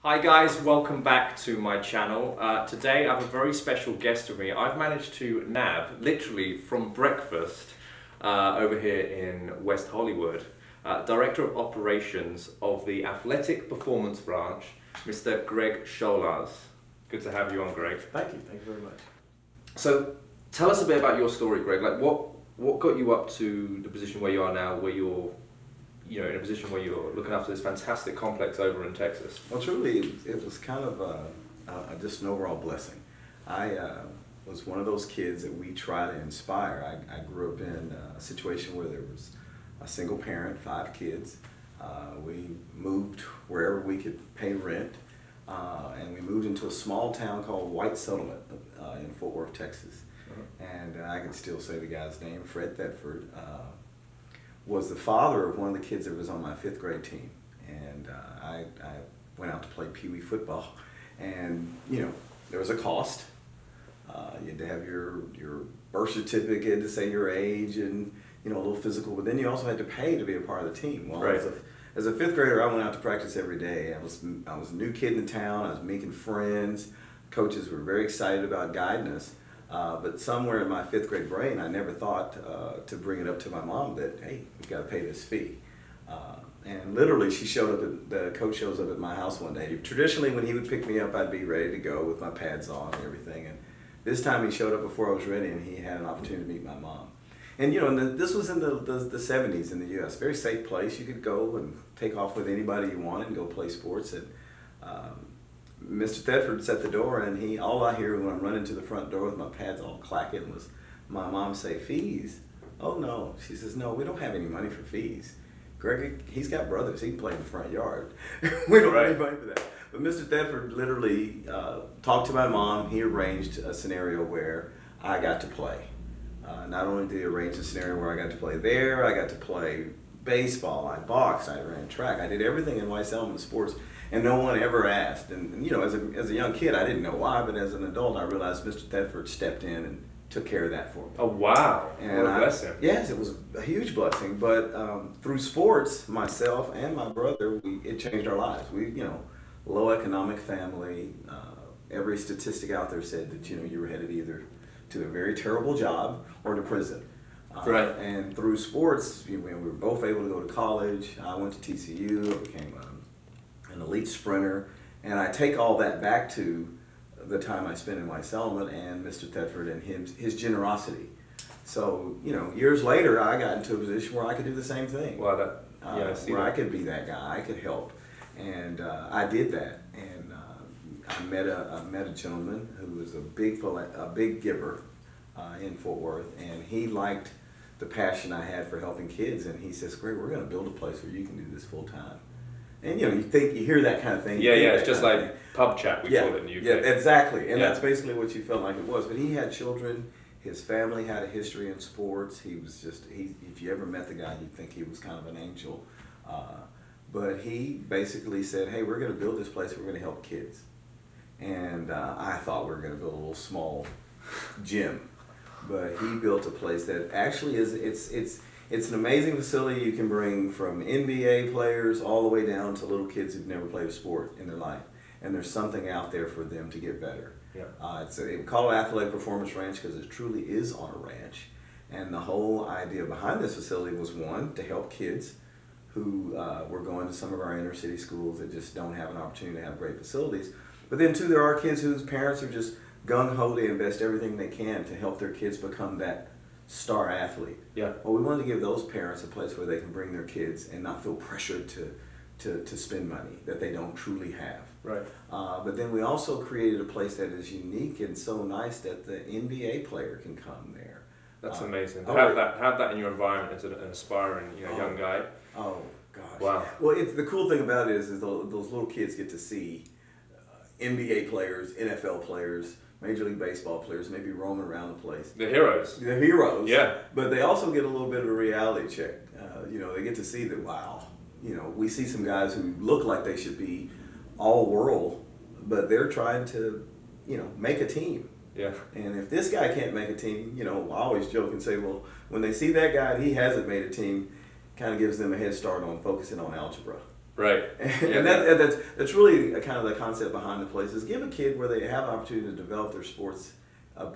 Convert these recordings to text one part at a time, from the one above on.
Hi guys, welcome back to my channel. Today I have a very special guest with me. I've managed to nab, literally from breakfast, over here in West Hollywood, Director of Operations of the Athletic Performance Branch, Mr. Greg Scholas. Good to have you on, Greg. Thank you very much. So, tell us a bit about your story, Greg. Like, what got you up to the position where you are now, where you're in a position where you're looking after this fantastic complex over in Texas? Well, truly, it was kind of just an overall blessing. I was one of those kids that we try to inspire. I grew up in a situation where there was a single parent, 5 kids. We moved wherever we could pay rent, and we moved into a small town called White Settlement in Fort Worth, Texas. And I can still say the guy's name, Fred Thetford. Was the father of one of the kids that was on my 5th grade team, and I went out to play Pee Wee football, and there was a cost. You had to have your birth certificate to say your age and a little physical, but then you also had to pay to be a part of the team. Well, right. As a 5th grader, I went out to practice every day. I was a new kid in the town. I was making friends. Coaches were very excited about guiding us. But somewhere in my 5th grade brain, I never thought to bring it up to my mom that, hey, we've got to pay this fee. And literally, the coach shows up at my house one day. Traditionally, when he would pick me up, I'd be ready to go with my pads on and everything. And this time he showed up before I was ready, and he had an opportunity to meet my mom. And this was in the 70s in the U.S., very safe place. You could go and take off with anybody you wanted and go play sports. And Mr. Thetford's at the door, and all I hear when I'm running to the front door with my pads all clacking was my mom say, "Fees? Oh no." She says, "No, we don't have any money for fees. Greg, he's got brothers. He can play in the front yard. We don't have any money for that." But Mr. Thetford literally talked to my mom. He arranged a scenario where I got to play. Not only did he arrange a scenario where I got to play there, I got to play baseball, I boxed, I ran track. I did everything in White Settlement sports. And no one ever asked. And as a young kid, I didn't know why, but as an adult, I realized Mr. Thetford stepped in and took care of that for me. Oh, wow. And what a blessing. Yes, it was a huge blessing. But through sports, myself and my brother, it changed our lives. We, low economic family. Every statistic out there said that, you were headed either to a very terrible job or to prison. Right. And through sports, we were both able to go to college. I went to TCU. I became an elite sprinter, and I take all that back to the time I spent in White Settlement and Mr. Thetford and his generosity. So, years later, I got into a position where I could do the same thing. Well, where I could be that guy, I could help, and I did that. And I met a gentleman who was a big giver in Fort Worth, and he liked the passion I had for helping kids, and he says, "Greg, we're going to build a place where you can do this full time." And you hear that kind of thing. Yeah, it's just like pub chat, we call it in the UK. Yeah, exactly. And that's basically what you felt like it was. But he had children, his family had a history in sports. He was if you ever met the guy, you'd think he was kind of an angel. But he basically said, "Hey, we're going to build this place, we're going to help kids." And I thought we were going to build a little small gym. But he built a place that actually it's an amazing facility. You can bring from NBA players all the way down to little kids who've never played a sport in their life. And there's something out there for them to get better. Yeah. We call it Athletic Performance Ranch because it truly is on a ranch. And the whole idea behind this facility was, one, to help kids who were going to some of our inner city schools that just don't have an opportunity to have great facilities. But then, two, there are kids whose parents are just gung-ho. They invest everything they can to help their kids become that star athlete. Yeah. Well, we wanted to give those parents a place where they can bring their kids and not feel pressured to spend money that they don't truly have. Right. But then we also created a place that is unique and so nice that the NBA player can come there. That's amazing. Have that in your environment as an aspiring young guy. Oh gosh. Wow. Well, the cool thing about it is those little kids get to see NBA players, NFL players, Major League Baseball players, maybe roaming around the place. The heroes. The heroes. Yeah. But they also get a little bit of a reality check. They get to see that, wow, we see some guys who look like they should be all world, but they're trying to, make a team. Yeah. And if this guy can't make a team, I always joke and say, well, when they see that guy and he hasn't made a team, kind of gives them a head start on focusing on algebra. Right. And that's really kind of the concept behind the place, is give a kid where they have an opportunity to develop their sports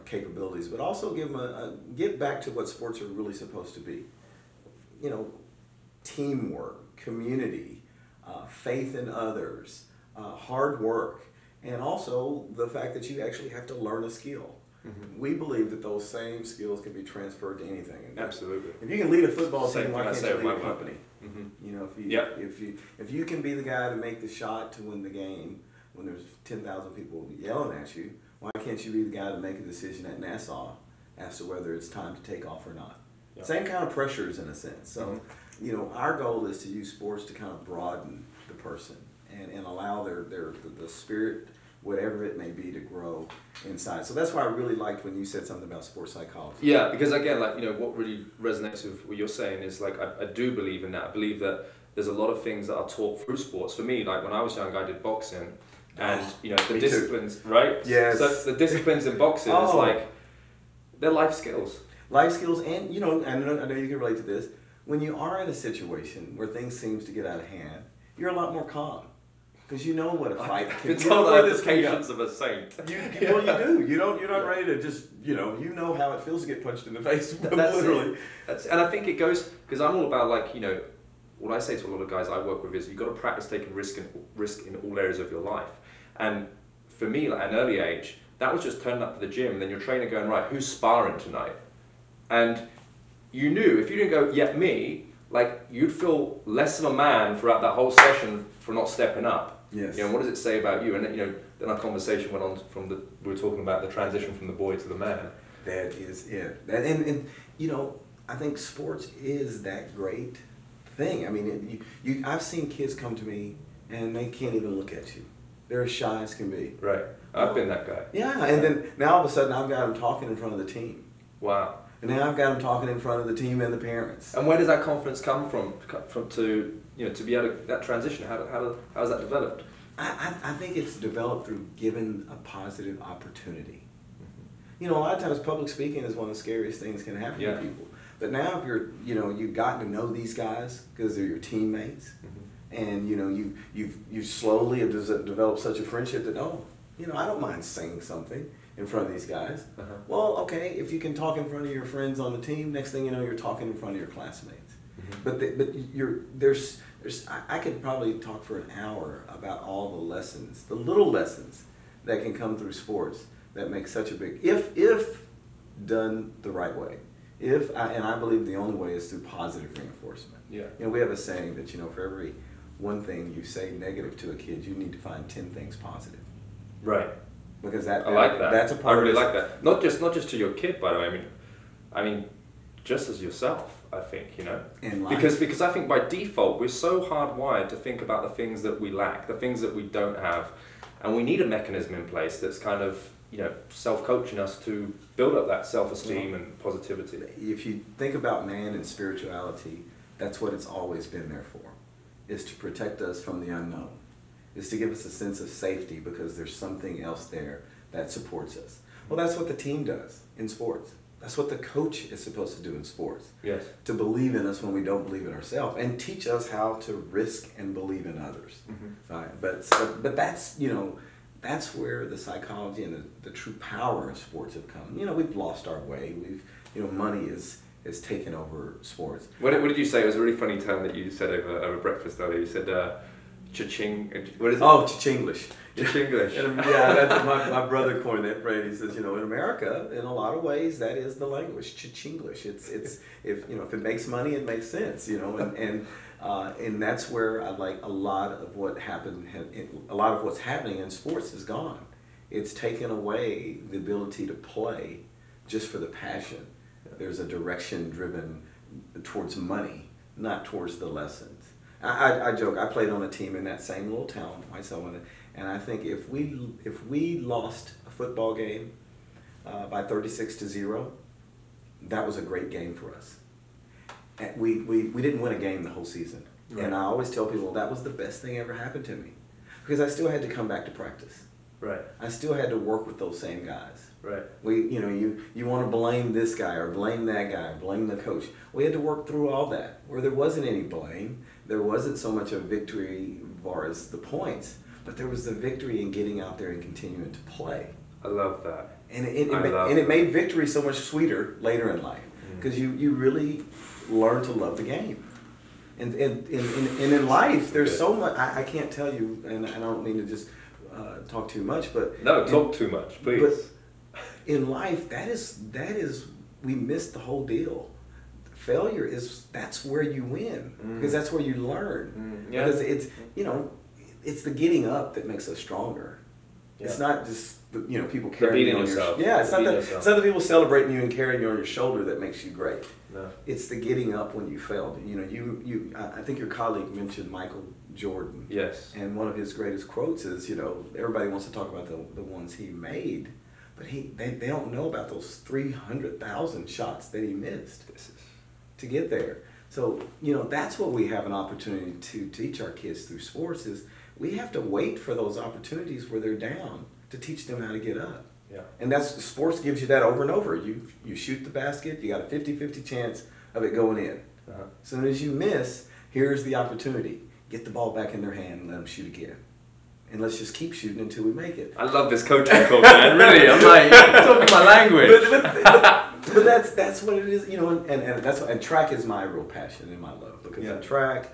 capabilities, but also give them get back to what sports are really supposed to be. You know, teamwork, community, faith in others, hard work, and also the fact that you actually have to learn a skill. Mm-hmm. We believe that those same skills can be transferred to anything. And absolutely. If you can lead a football team, why can't you lead a company? Mm-hmm. You know, if you can be the guy to make the shot to win the game when there's 10,000 people yelling at you, why can't you be the guy to make a decision at Nassau as to whether it's time to take off or not? Yep. Same kind of pressures in a sense. So, mm-hmm. you know, our goal is to use sports to kind of broaden the person and allow the spirit, whatever it may be, to grow inside. So that's why I really liked when you said something about sports psychology. Yeah, because again, like, you know, what really resonates with what you're saying is, like, I do believe in that. I believe that there's a lot of things that are taught through sports. For me, like when I was young, I did boxing, and you know, the disciplines, too. Right? Yes. So the disciplines in boxing is like, they're life skills. Life skills, and you know, I know you can relate to this. When you are in a situation where things seems to get out of hand, you're a lot more calm. Because you know what a fight can be. Well, the patience of a saint. Well, you do. You're not ready to just, you know how it feels to get punched in the face, literally. And I think it goes, because I'm all about, like, you know, what I say to a lot of guys I work with is you've got to practice taking risk in all areas of your life. And for me, like, at an early age, that was just turning up to the gym and then your trainer going, right, who's sparring tonight? And you knew, if you didn't go, yeah, me, like, you'd feel less of a man throughout that whole session for not stepping up. Yes. You know, what does it say about you? And you know, then our conversation went on we were talking about the transition from the boy to the man. That is it. And you know, I think sports is that great thing. I mean, I've seen kids come to me and they can't even look at you. They're as shy as can be. Right. I've been that guy. Yeah, and then now all of a sudden I've got them talking in front of the team. Wow. And now I've got them talking in front of the team and the parents. And where does that confidence come from to, you know, to be able to, that transition? How's that developed? I think it's developed through giving a positive opportunity. Mm-hmm. You know, a lot of times public speaking is one of the scariest things that can happen to people. But now if you've gotten to know these guys because they're your teammates, mm-hmm. and you know you slowly have developed such a friendship that I don't mind saying something in front of these guys. Uh-huh. Well, okay, if you can talk in front of your friends on the team, next thing you know, you're talking in front of your classmates. Mm-hmm. But I could probably talk for an hour about all the lessons, the little lessons that can come through sports that make such a big, if done the right way. And I believe the only way is through positive reinforcement. Yeah. You know, we have a saying that, you know, for every one thing you say negative to a kid, you need to find 10 things positive. Right. Because I like that. That's a part. I really like that. Not just to your kid, by the way. I mean, just as yourself. I think, you know, because I think by default we're so hardwired to think about the things that we lack, the things that we don't have, and we need a mechanism in place that's kind of, you know, self-coaching us to build up that self-esteem and positivity. If you think about man and spirituality, that's what it's always been there for, is to protect us from the unknown, is to give us a sense of safety because there's something else there that supports us. Well, that's what the team does in sports. That's what the coach is supposed to do in sports. Yes. To believe in us when we don't believe in ourselves and teach us how to risk and believe in others. Mm-hmm. Right? But that's, you know, that's where the psychology and the true power in sports have come. You know, we've lost our way. Money is taken over sports. What did you say? It was a really funny term that you said over breakfast earlier. You said cha-ching. What is it? Oh, cha-chinglish. Cha-chinglish. Yeah, my brother coined that phrase. He says, you know, in America, in a lot of ways, that is the language, cha-chinglish. It's if it makes money, it makes sense, you know, and that's where I like a lot of what's happening in sports is gone. It's taken away the ability to play just for the passion. There's a direction driven towards money, not towards the lessons. I joke. I played on a team in that same little town, myself, and I think if we lost a football game by 36-0, that was a great game for us. And we didn't win a game the whole season, right. And I always tell people that was the best thing ever happened to me, because I still had to come back to practice. Right. I still had to work with those same guys. Right. You want to blame this guy or blame that guy or blame the coach. We had to work through all that where there wasn't any blame. there wasn't so much a victory as far as the points, but there was the victory in getting out there and continuing to play. I love that. And it made victory so much sweeter later in life, because you really learn to love the game. And in life, there's so much, I can't tell you, and I don't mean to just talk too much, but... No, talk too much, please. But in life, that is, we missed the whole deal. Failure that's where you win, because that's where you learn. Yeah. Because it's, it's the getting up that makes us stronger. Yeah. It's not just, people carrying you on yourself. It's not the people celebrating you and carrying you on your shoulder that makes you great. No. It's the getting up when you failed. I think your colleague mentioned Michael Jordan. Yes. And one of his greatest quotes is, everybody wants to talk about the ones he made, but they don't know about those 300,000 shots that he missed to get there. So, that's what we have an opportunity to teach our kids through sports is we have to wait for those opportunities where they're down to teach them how to get up. Yeah. And sports gives you that over and over. You shoot the basket, you got a 50-50 chance of it going in. Uh-huh. As soon as you miss, here's the opportunity. Get the ball back in their hand and let them shoot again. And let's just keep shooting until we make it. I love this coaching talk, man. Really, I'm like, talking my language. But that's what it is, and track is my real passion and my love, because in track,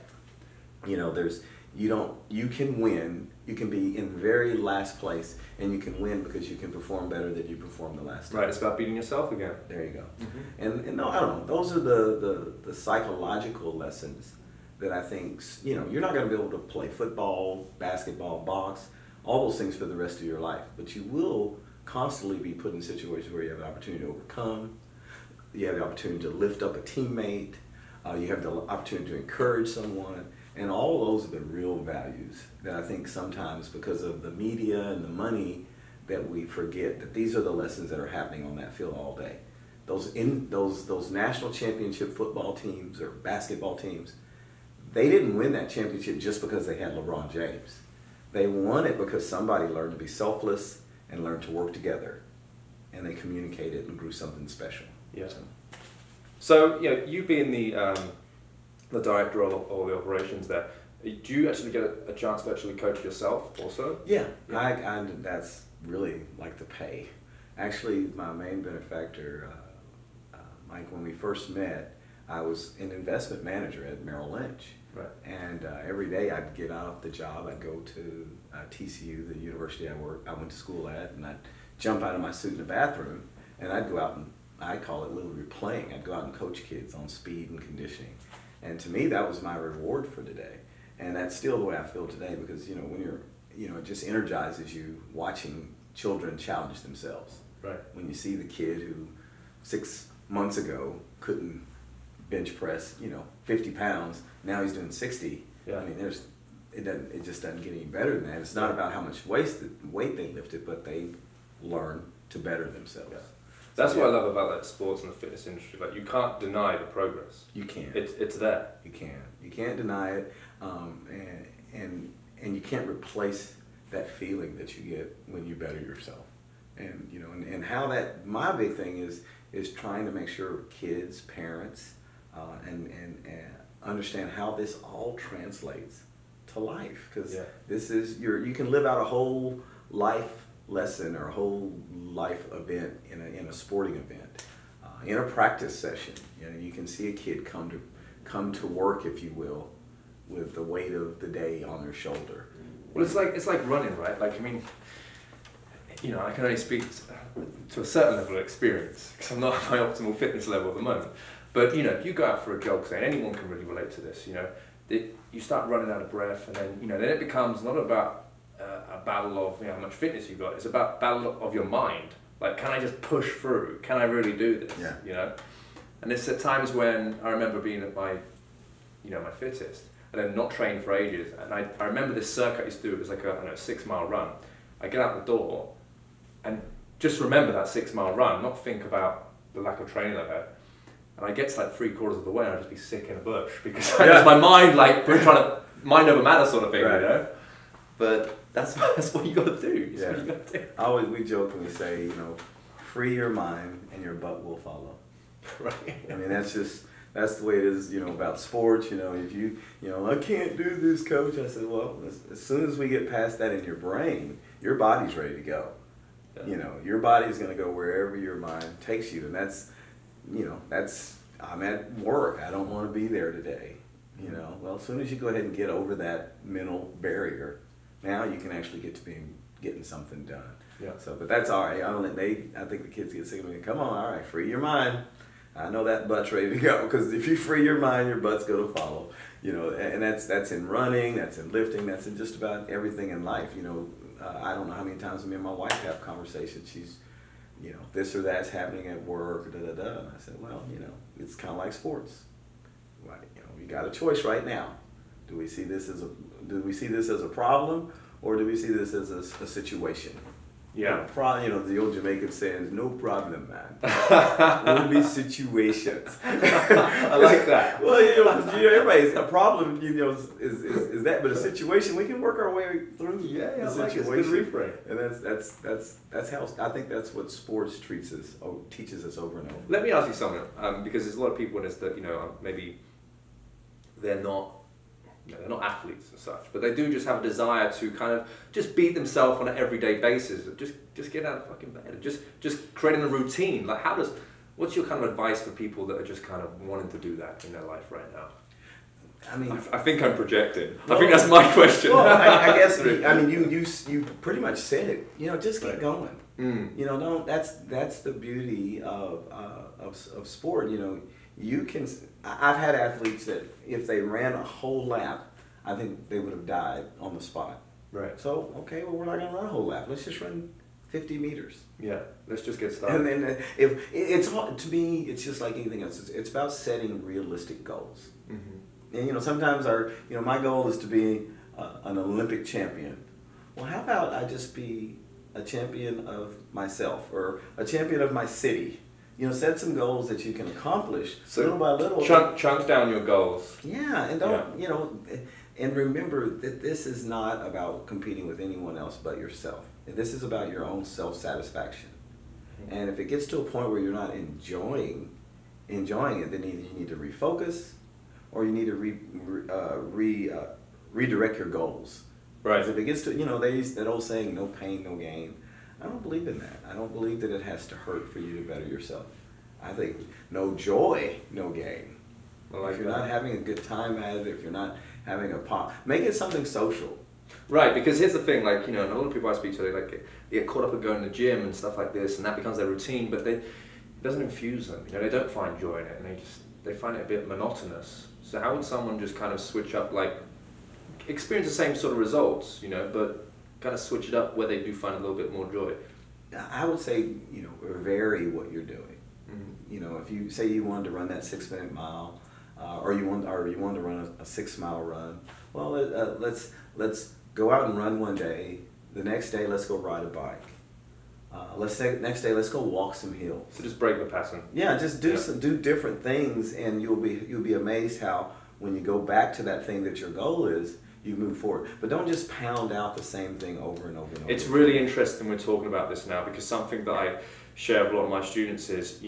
you can win. You can be in very last place, and you can win because you can perform better than you performed the last time. Right, it's about beating yourself again. There you go. Mm-hmm. And no, I don't know. Those are the psychological lessons that I think, you're not going to be able to play football, basketball, box, all those things for the rest of your life. But you will constantly be put in situations where you have an opportunity to overcome, you have the opportunity to lift up a teammate, you have the opportunity to encourage someone. And all of those are the real values that I think sometimes, because of the media and the money, that we forget that these are the lessons that are happening on that field all day. Those national championship football teams or basketball teams, they didn't win that championship just because they had LeBron James. They won it because somebody learned to be selfless and learned to work together, and they communicated and grew something special. Yeah. So you being the director of all the operations there, do you actually get a chance to actually coach yourself also? Yeah. That's really like the pay. Actually, my main benefactor, Mike, when we first met, I was an investment manager at Merrill Lynch. Right. And every day I'd get out the job, I'd go to TCU, the university I went to school at, and I'd jump out of my suit in the bathroom, and I'd go out and, I call it literally playing. I'd go out and coach kids on speed and conditioning. And to me, that was my reward for the day. And that's still the way I feel today, because, when you're, it just energizes you watching children challenge themselves. Right. When you see the kid who 6 months ago couldn't bench press, 50 pounds, now he's doing 60. Yeah. I mean, it just doesn't get any better than that. It's not about how much weight they lifted, but they learn to better themselves. Yeah. That's what I love about sports and the fitness industry. Like, you can't deny the progress. You can't. It's there. You can't. You can't deny it, and you can't replace that feeling that you get when you better yourself. And and how that, my big thing is trying to make sure kids, parents, and understand how this all translates to life, because this is you can live out a whole life lesson or a whole life event in a sporting event, in a practice session. You can see a kid come to work, if you will, with the weight of the day on their shoulder. Well, it's like running, right? Like, I mean, I can only speak to a certain level of experience because I'm not at my optimal fitness level at the moment. But you go out for a jog, say, and anyone can really relate to this. You start running out of breath, and then then it becomes not about a battle of how much fitness you got. It's about battle of your mind. Like, can I just push through? Can I really do this? Yeah. And there's at times when I remember being at my my fittest, and then not trained for ages. And I remember this circuit I used to do. It was like a 6 mile run. I get out the door, and just remember that 6 mile run, not think about the lack of training I've had. And I get to like 3/4 of the way, and I'd just be sick in a bush because my mind, like, we're trying to mind over matter sort of thing, right. But that's what you got to do. That's what you got to do. We jokingly say, free your mind and your butt will follow. Right. I mean, that's just that's the way it is, about sports. If I can't do this, coach. I said, well, as soon as we get past that in your brain, your body's ready to go. Yeah. Your body's going to go wherever your mind takes you, and that's I'm at work. I don't want to be there today. Well, as soon as you go ahead and get over that mental barrier, now you can actually get to getting something done. Yeah. So, but that's all right. I think the kids get sick of me. Come on, all right, free your mind. I know that butt's ready to go, because if you free your mind, your butt's going to follow. And that's in running, that's in lifting, that's in just about everything in life. I don't know how many times me and my wife have conversations. She's, this or that's happening at work, da da da. And I said, well, it's kind of like sports. Right? You got a choice right now. Do we see this as a problem, or do we see this as a situation? Yeah. The old Jamaican saying, no problem, man. Only situations. I like that. Well, because everybody's a problem, is that, but a situation, we can work our way through the situation. It's a good reframe. And that's how, I think that's what sports teaches us over and over. Let me ask you something, because there's a lot of people in this that, maybe they're not athletes and such, but they do just have a desire to kind of just beat themselves on an everyday basis. Just get out of fucking bed and just creating a routine. Like, what's your kind of advice for people that are just kind of wanting to do that in their life right now? I mean, I think I'm projecting. I think that's my question. Well, I guess. You pretty much said it. Just keep going. Mm. That's the beauty of sport. You can. I've had athletes that if they ran a whole lap, I think they would have died on the spot. Right. So okay, well, we're not going to run a whole lap. Let's just run 50 meters. Yeah. Let's just get started. And then if it's to me, it's just like anything else. It's about setting realistic goals. Mm-hmm. And sometimes my goal is to be an Olympic champion. Well, how about I just be a champion of myself, or a champion of my city? Set some goals that you can accomplish little by little. Chunk down your goals. Yeah, and don't and remember that this is not about competing with anyone else but yourself. This is about your own self-satisfaction. Mm-hmm. And if it gets to a point where you're not enjoying it, then either you need to refocus, or you need to redirect your goals. Right. Because if it gets to that old saying, no pain, no gain. I don't believe in that. I don't believe that it has to hurt for you to better yourself. I think no joy, no gain. If you're not having a good time at it, if you're not having make it something social. Right, because here's the thing, a lot of people I speak to, they get caught up in going to the gym and stuff like this, and that becomes their routine, but it doesn't infuse them. They don't find joy in it, and they find it a bit monotonous. So how would someone just kind of switch up, experience the same sort of results, but kind of switch it up where they do find a little bit more joy? I would say, vary what you're doing. Mm-hmm. If you say you wanted to run that 6-minute mile, or you wanted to run a 6-mile run, well, let's go out and run one day. The next day, let's go ride a bike. Next day, let's go walk some hills. So just break the pattern. Yeah, just do different things, and you'll be amazed how when you go back to that thing that your goal is, you move forward. But don't just pound out the same thing over and over and over. It's really interesting we're talking about this now, because something that I share with a lot of my students is,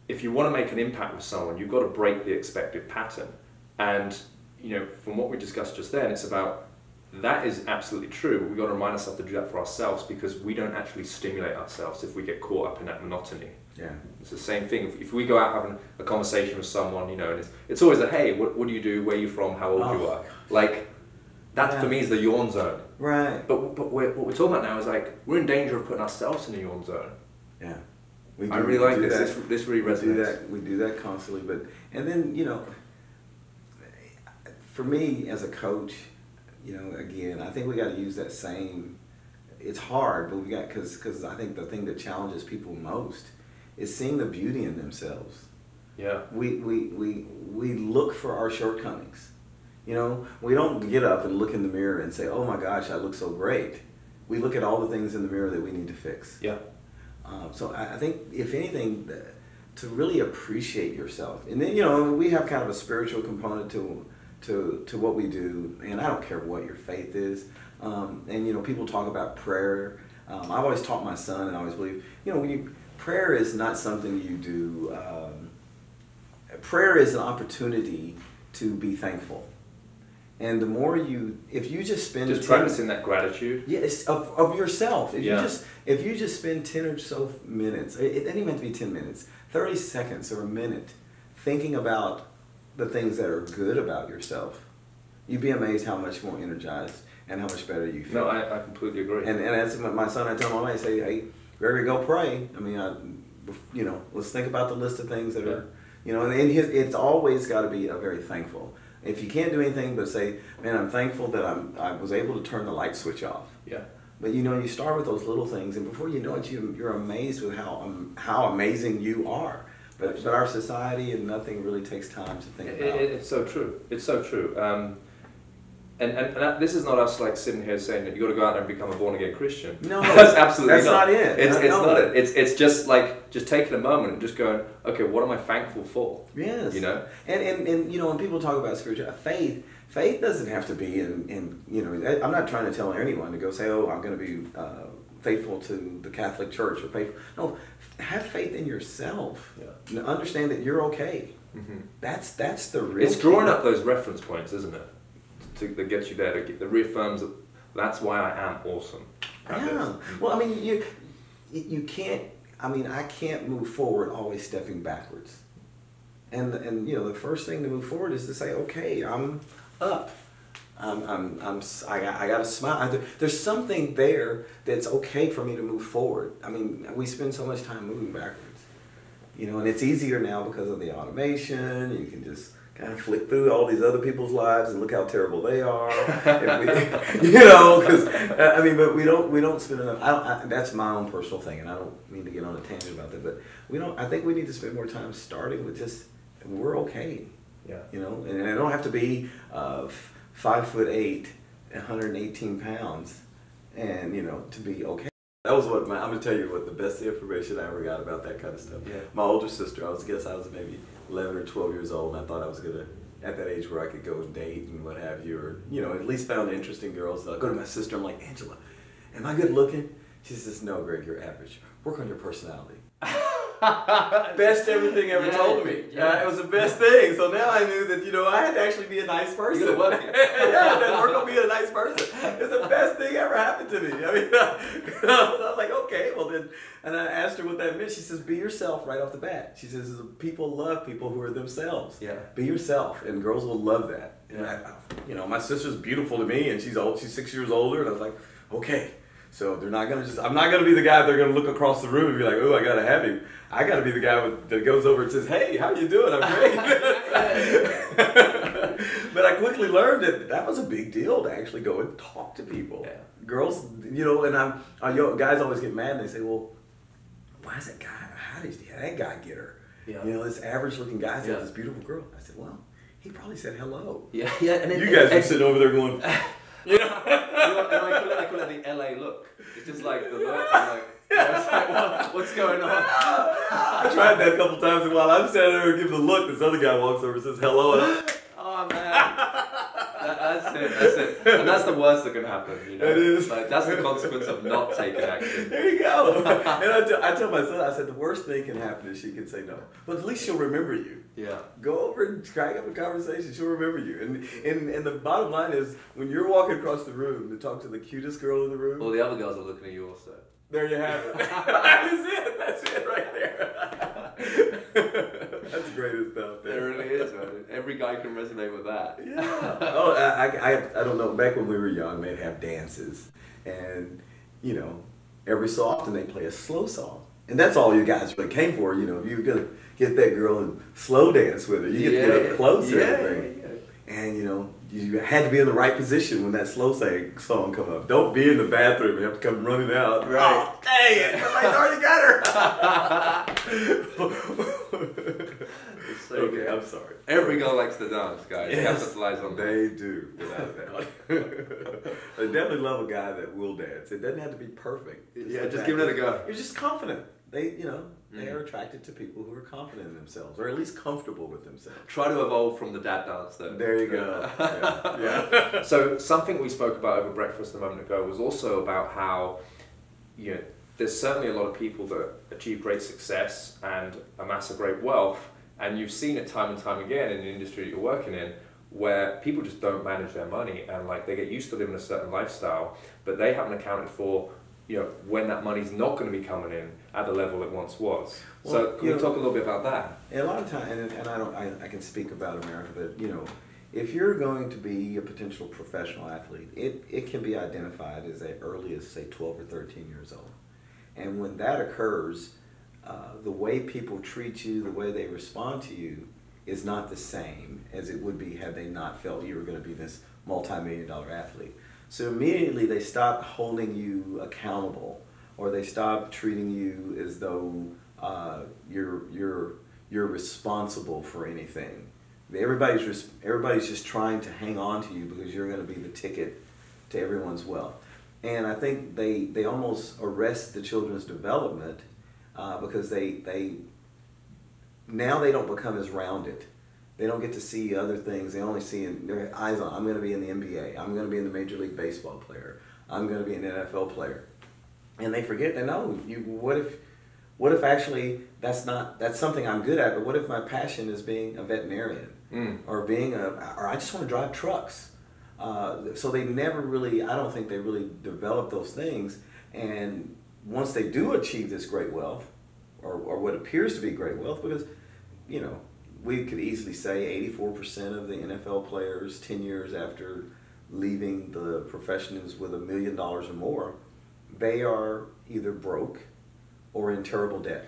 if you want to make an impact with someone, you've got to break the expected pattern. And, from what we discussed just then, it's about, that is absolutely true. We've got to remind ourselves to do that for ourselves, because we don't actually stimulate ourselves if we get caught up in that monotony. Yeah. It's the same thing. If we go out having a conversation with someone, and it's always a, hey, what do you do, where are you from, how old you are? That for me is the yawn zone. Right. But what we're talking about now is we're in danger of putting ourselves in the yawn zone. Yeah. I really like this. This really resonates. We do that constantly. And then, for me as a coach, again, I think we got to use that same, it's hard, but because I think the thing that challenges people most is seeing the beauty in themselves. Yeah. We look for our shortcomings. We don't get up and look in the mirror and say, oh my gosh, I look so great. We look at all the things in the mirror that we need to fix. Yeah. So I think, if anything, to really appreciate yourself. And then, we have kind of a spiritual component to what we do, and I don't care what your faith is. And people talk about prayer. I've always taught my son, and I always believe, prayer is not something you do prayer is an opportunity to be thankful. And the more if you just spend practicing that gratitude. Yes, of yourself. If Yeah. if you just spend 10 or so minutes, it doesn't even have to be 10 minutes, 30 seconds or a minute, thinking about the things that are good about yourself, you'd be amazed how much more energized and how much better you feel. No, I completely agree. And as my son, I tell him, I say, hey, Gregory, go pray. I mean, let's think about the list of things that are, and it's always got to be a very thankful. If you can't do anything but say, man, I'm thankful that I was able to turn the light switch off. Yeah. But you start with those little things, and before you know it, you're amazed with how amazing you are. But our society and nothing really takes time to think about. It's so true. It's so true. And this is not us like sitting here saying that you got to go out there and become a born again Christian. No, that's absolutely not it. It's not it. It's just like taking a moment and just going, okay, what am I thankful for? Yes. And when people talk about spiritual faith doesn't have to be in I'm not trying to tell anyone to go say, oh, I'm going to be faithful to the Catholic Church or faithful. No, have faith in yourself. Yeah. Understand that you're okay. Mm-hmm. That's the real. It's drawing up those reference points, isn't it? That gets you there, that reaffirms that that's why I am awesome. Yeah. Well, I mean, you can't. I mean, I can't move forward always stepping backwards. And the first thing to move forward is to say, okay, I'm up. I got to smile. There's something there that's okay for me to move forward. I mean, we spend so much time moving backwards, and it's easier now because of the automation. You can just kind of flick through all these other people's lives and look how terrible they are. But we don't spend enough. That's my own personal thing, and I don't mean to get on a tangent about that. But I think we need to spend more time starting with just we're okay. Yeah. And I don't have to be 5'8", 118 pounds, and to be okay. That was I'm gonna tell you what the best information I ever got about that kind of stuff. Yeah. My older sister, I was maybe 11 or 12 years old, and I thought I was gonna at that age where I could go and date and what have you, or at least found interesting girls. So I go to my sister, I'm like, Angela, am I good looking? She says, no, Greg, you're average. Work on your personality. Best everything ever told me. Yeah. It was the best thing. So now I knew that I had to actually be a nice person. You work work on being a nice person. It's the best thing ever happened to me. I mean, I was like, okay, well then. And I asked her what that meant. She says, be yourself right off the bat. She says, people love people who are themselves. Yeah. Be yourself, and girls will love that. Yeah. And my sister's beautiful to me, and she's 6 years older, and I was like, okay. So they're not gonna I'm not gonna be the guy they're gonna look across the room and be like, oh, I gotta have him. I gotta be the guy that goes over and says, hey, how you doing? I'm great. But I quickly learned that was a big deal to actually go and talk to people. Yeah. Girls, and guys always get mad and they say, well, why is that guy? How did that guy get her? Yeah. This average looking guy's got this beautiful girl. I said, well, he probably said hello. Yeah. And you guys are sitting over there going. And I call it the LA look. It's just like the look, it's like, what's going on? I tried that a couple times, and while I'm standing there and giving the look, this other guy walks over and says hello, and I'm like, oh man. That's it. And that's the worst that can happen, It is. That's the consequence of not taking action. There you go. And I tell my son, I said, the worst thing can happen is she can say no. But at least she'll remember you. Yeah. Go over and crack up a conversation. She'll remember you. And the bottom line is, when you're walking across the room to talk to the cutest girl in the room. Well, the other girls are looking at you also. There you have it. That's it right there. That's great stuff. It really is, man. Every guy can resonate with that. Yeah. Oh, I don't know. Back when we were young, they'd have dances, and every so often they play a slow song, and that's all you guys really came for. If you're gonna get that girl and slow dance with her, you get to get up close and everything. And you had to be in the right position when that slow song come up. Don't be in the bathroom and have to come running out. Right. Oh, dang it! Somebody's already got her. So okay, good. I'm sorry. Every girl likes to dance, guys. Yes, Capitalize on that. they do, without a doubt. They definitely love a guy that will dance. It doesn't have to be perfect. Just give it a go. You're just confident. They are attracted to people who are confident in themselves, or at least comfortable with themselves. Try to evolve from the dad dance, though. There you go. Yeah. So something we spoke about over breakfast a moment ago was also about how, there's certainly a lot of people that achieve great success and amass a great wealth, And you've seen it time and time again in the industry that you're working in, where people just don't manage their money, and like they get used to living a certain lifestyle, but they haven't accounted for, when that money's not going to be coming in at the level it once was. Well, so can we talk a little bit about that? And a lot of time, and I can speak about America, but if you're going to be a potential professional athlete, it can be identified as early as say 12 or 13 years old. And when that occurs, the way people treat you, the way they respond to you is not the same as it would be had they not felt you were going to be this multi-million-dollar athlete. So immediately they stop holding you accountable, or they stop treating you as though you're responsible for anything. Everybody's just trying to hang on to you because you're going to be the ticket to everyone's wealth. And I think they almost arrest the children's development because they don't become as rounded. They don't get to see other things. They only see in their eyes on, I'm going to be in the NBA. I'm going to be in the Major League Baseball player. I'm going to be an NFL player. And they forget that, no, what if actually that's something I'm good at, but what if my passion is being a veterinarian or I just want to drive trucks. So they never really, I don't think they really develop those things. And once they do achieve this great wealth, or what appears to be great wealth, because, we could easily say 84% of the NFL players 10 years after leaving the profession is with $1 million or more, they are either broke or in terrible debt.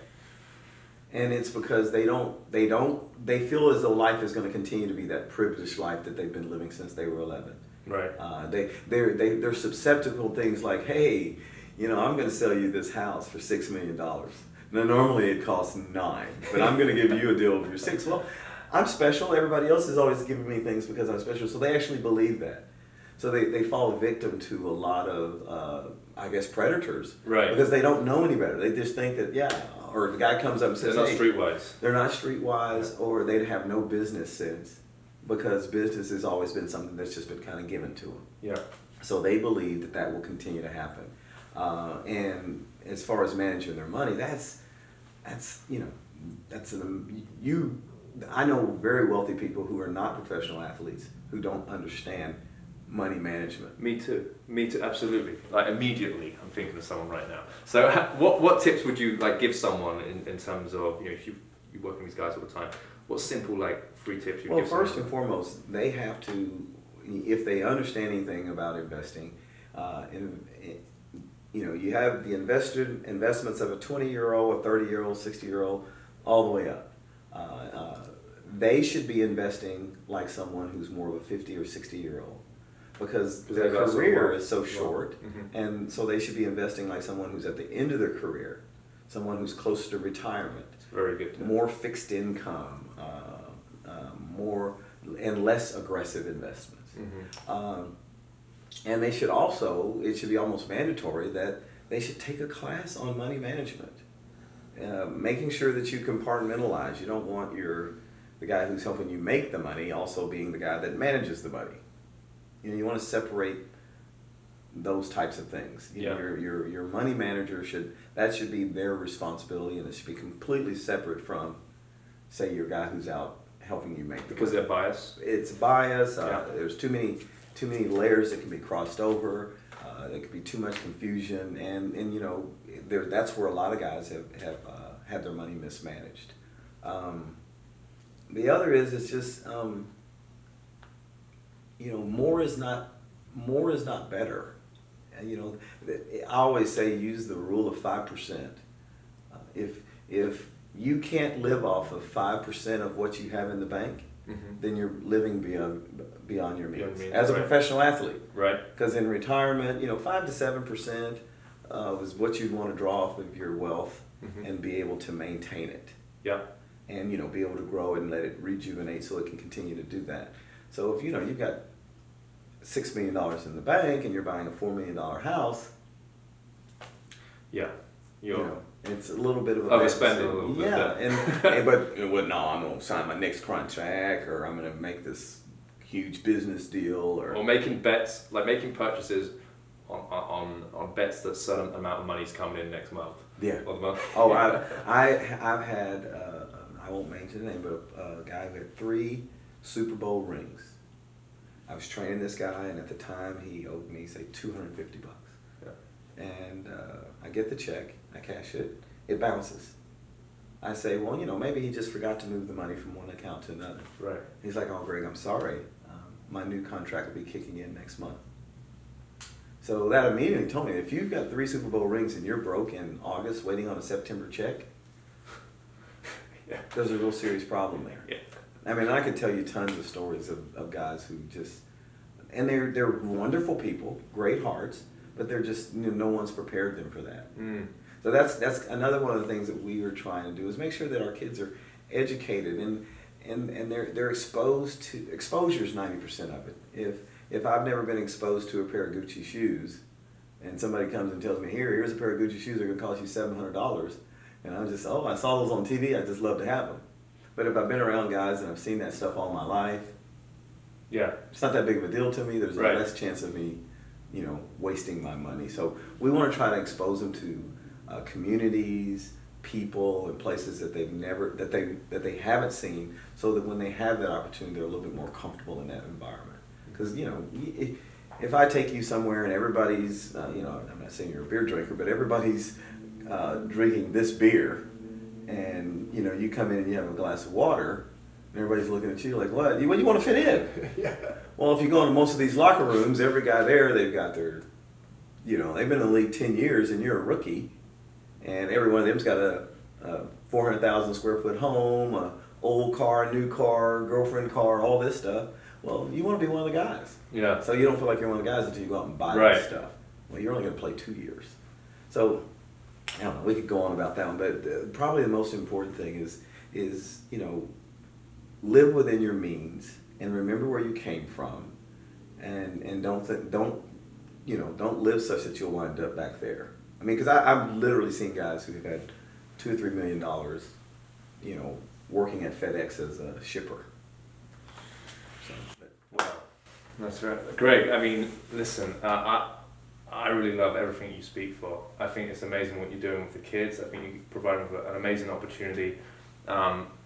And it's because they feel as though life is going to continue to be that privileged life that they've been living since they were 11. Right. They're susceptible to things like, hey, I'm going to sell you this house for $6 million. Now, normally it costs $9 million, but I'm going to give you a deal for $6 million. Well, I'm special. Everybody else is always giving me things because I'm special. So they actually believe that. So they fall victim to a lot of, predators. Right. Because they don't know any better. They just think that, or the guy comes up and says, they're not hey, streetwise. They're not streetwise, or they'd have no business sense because business has always been something that's just been kind of given to them. Yeah. So they believe that will continue to happen. And as far as managing their money, I know very wealthy people who are not professional athletes who don't understand money management. Me too, absolutely. Like immediately, I'm thinking of someone right now. So what tips would you give someone in terms of, if you work with these guys all the time, what simple 3 tips you'd give someone? Well, first and foremost, they have to, if they understand anything about investing, you have the investments of a 20-year-old, a 30-year-old, 60-year-old, all the way up. They should be investing like someone who's more of a 50 or 60-year-old because their career is so short, and so they should be investing like someone who's at the end of their career, someone who's close to retirement. It's very good. More fixed income, more and less aggressive investments. And they should also, it should be almost mandatory that they should take a class on money management. Making sure that you compartmentalize. You don't want the guy who's helping you make the money also being the guy that manages the money. You want to separate those types of things. Your money manager should be their responsibility, and it should be completely separate from, say, your guy who's out helping you make the because money. They're biased. It's bias. There's too many layers that can be crossed over. There could be too much confusion, and that's where a lot of guys have had their money mismanaged. The other is it's just more is not better. And, I always say use the rule of 5%. If you can't live off of 5% of what you have in the bank, then you're living beyond your means as a professional athlete. Right. Because in retirement, 5 to 7% is what you'd want to draw off of your wealth and be able to maintain it. Yeah. And be able to grow and let it rejuvenate so it can continue to do that. So if you've got $6 million in the bank and you're buying a $4 million house, it's a little bit of a overspending a little bit. Yeah, but no, I'm gonna sign my next contract, or I'm gonna make this huge business deal, or making bets, making purchases on bets that certain amount of money is coming in next month. Yeah. Or the month. Oh, I've had I won't mention the name, but a guy who had 3 Super Bowl rings. I was training this guy, and at the time he owed me, say, $250. Yeah. And I get the check, I cash it, it bounces. I say, well, you know, maybe he just forgot to move the money from one account to another. Right. He's like, oh, Greg, I'm sorry. My new contract will be kicking in next month. So that immediately told me, if you've got 3 Super Bowl rings and you're broke in August waiting on a September check, yeah, there's a real serious problem there. Yeah. I mean, I could tell you tons of stories of guys who just, and they're wonderful people, great hearts, but they're just, you know, no one's prepared them for that. Mm. So that's another one of the things that we are trying to do, is make sure that our kids are educated and they're exposed to, exposure is 90% of it. If I've never been exposed to a pair of Gucci shoes, and somebody comes and tells me, here's a pair of Gucci shoes, they're going to cost you $700, and I'm just, oh, I saw those on TV, I just love to have them. But if I've been around guys and I've seen that stuff all my life, yeah, it's not that big of a deal to me. There's a less chance of me, you know, wasting my money. So we want to try to expose them to communities, people, and places that they've never, that they haven't seen, so that when they have that opportunity, they're a little bit more comfortable in that environment. Because, you know, if I take you somewhere and everybody's, you know, I'm not saying you're a beer drinker, but everybody's drinking this beer, and, you know, you come in and you have a glass of water, and everybody's looking at you like, what? You want to fit in. Yeah. Well, if you go into most of these locker rooms, every guy there, they've got their, you know, they've been in the league 10 years, and you're a rookie, and every one of them's got a 400,000 square foot home, a old car, new car, girlfriend car, all this stuff. Well, you want to be one of the guys. Yeah. So you don't feel like you're one of the guys until you go out and buy that stuff. Well, you're only going to play 2 years. So, I don't know, we could go on about that one, but probably the most important thing is, you know, live within your means and remember where you came from, and don't live such that you'll wind up back there. I mean, because I've literally seen guys who have had $2 or $3 million, you know, working at FedEx as a shipper. So, wow, that's right, Greg. I mean, listen, I really love everything you speak for. I think it's amazing what you're doing with the kids. I think you provide them with an amazing opportunity.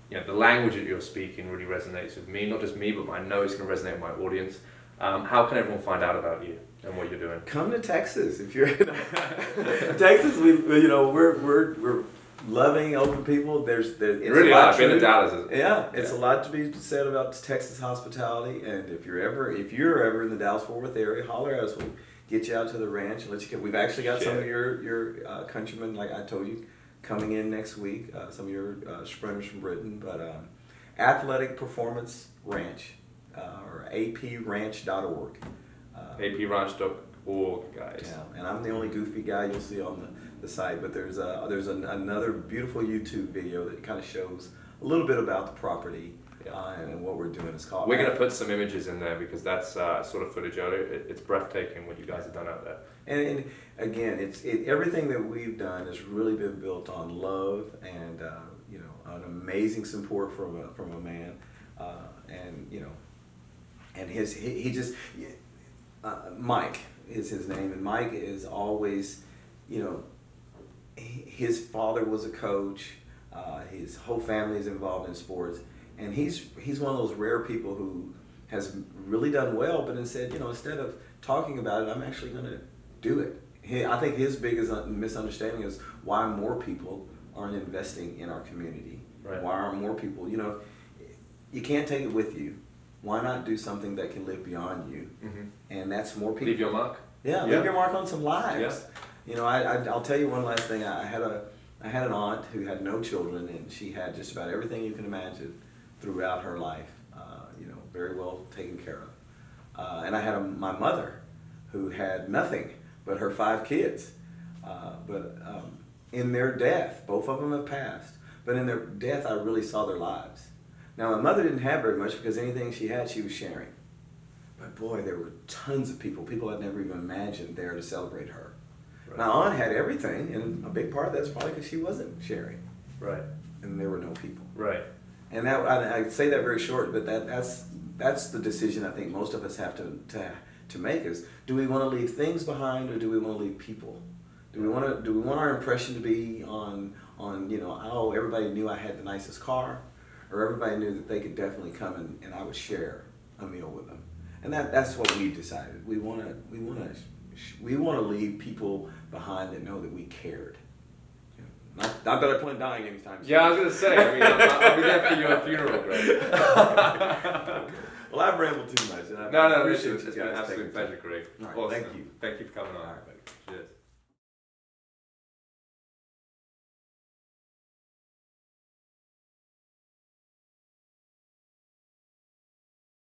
You know, the language that you're speaking really resonates with me, not just me, but I know it's going to resonate with my audience. How can everyone find out about you and what you're doing? Come to Texas if you're in Texas. We're loving, open people. It's really are. I've been to Dallas. Yeah, it's a lot to be said about Texas hospitality. And if you're ever in the Dallas-Fort Worth area, holler at us. We'll get you out to the ranch and let you. We've actually got some of your countrymen, like I told you, coming in next week. Some of your sprinters from Britain, but Athletic Performance Ranch. Or apranch.org. apranch.org, guys. Yeah, and I'm the only goofy guy you'll see on the site, but there's another beautiful YouTube video that kind of shows a little bit about the property and what we're doing. It's called. We're going to put some images in there because that's sort of footage out. It's breathtaking what you guys have done out there. And again, everything that we've done has really been built on love and you know, an amazing support from a man, and you know. And Mike is his name, and Mike is always, you know, his father was a coach, his whole family is involved in sports, and he's one of those rare people who has really done well, but instead of talking about it, I'm actually going to do it. I think his biggest misunderstanding is why more people aren't investing in our community. Right. Why aren't more people, you know, you can't take it with you. Why not do something that can live beyond you? Mm-hmm. And that's more people. Leave your mark. Yeah, leave your mark on some lives. Yeah. You know, I'll tell you one last thing. I had an aunt who had no children, and she had just about everything you can imagine throughout her life. You know, very well taken care of. And I had my mother, who had nothing but her 5 kids. But in their death, both of them have passed. But in their death, I really saw their lives. Now, my mother didn't have very much because anything she had, she was sharing. But boy, there were tons of people I'd never even imagined there to celebrate her. Right. My aunt had everything, and a big part of that's probably because she wasn't sharing. Right. And there were no people. Right. And that I say that very short, but that's the decision I think most of us have to make is, do we want to leave things behind or do we want to leave people? Do we want our impression to be on oh, everybody knew I had the nicest car, or everybody knew that they could definitely come and I would share a meal with them? And that's what we decided. We want to leave people behind that know that we cared. Not that I plan on dying anytime soon. Yeah, I was going to say, I mean, I'll be there for your funeral, Greg. Well, I've rambled too much. And No, appreciate it's been an absolute pleasure, Greg. All right, Awesome. thank you. Thank you for coming on. All right, buddy. Cheers.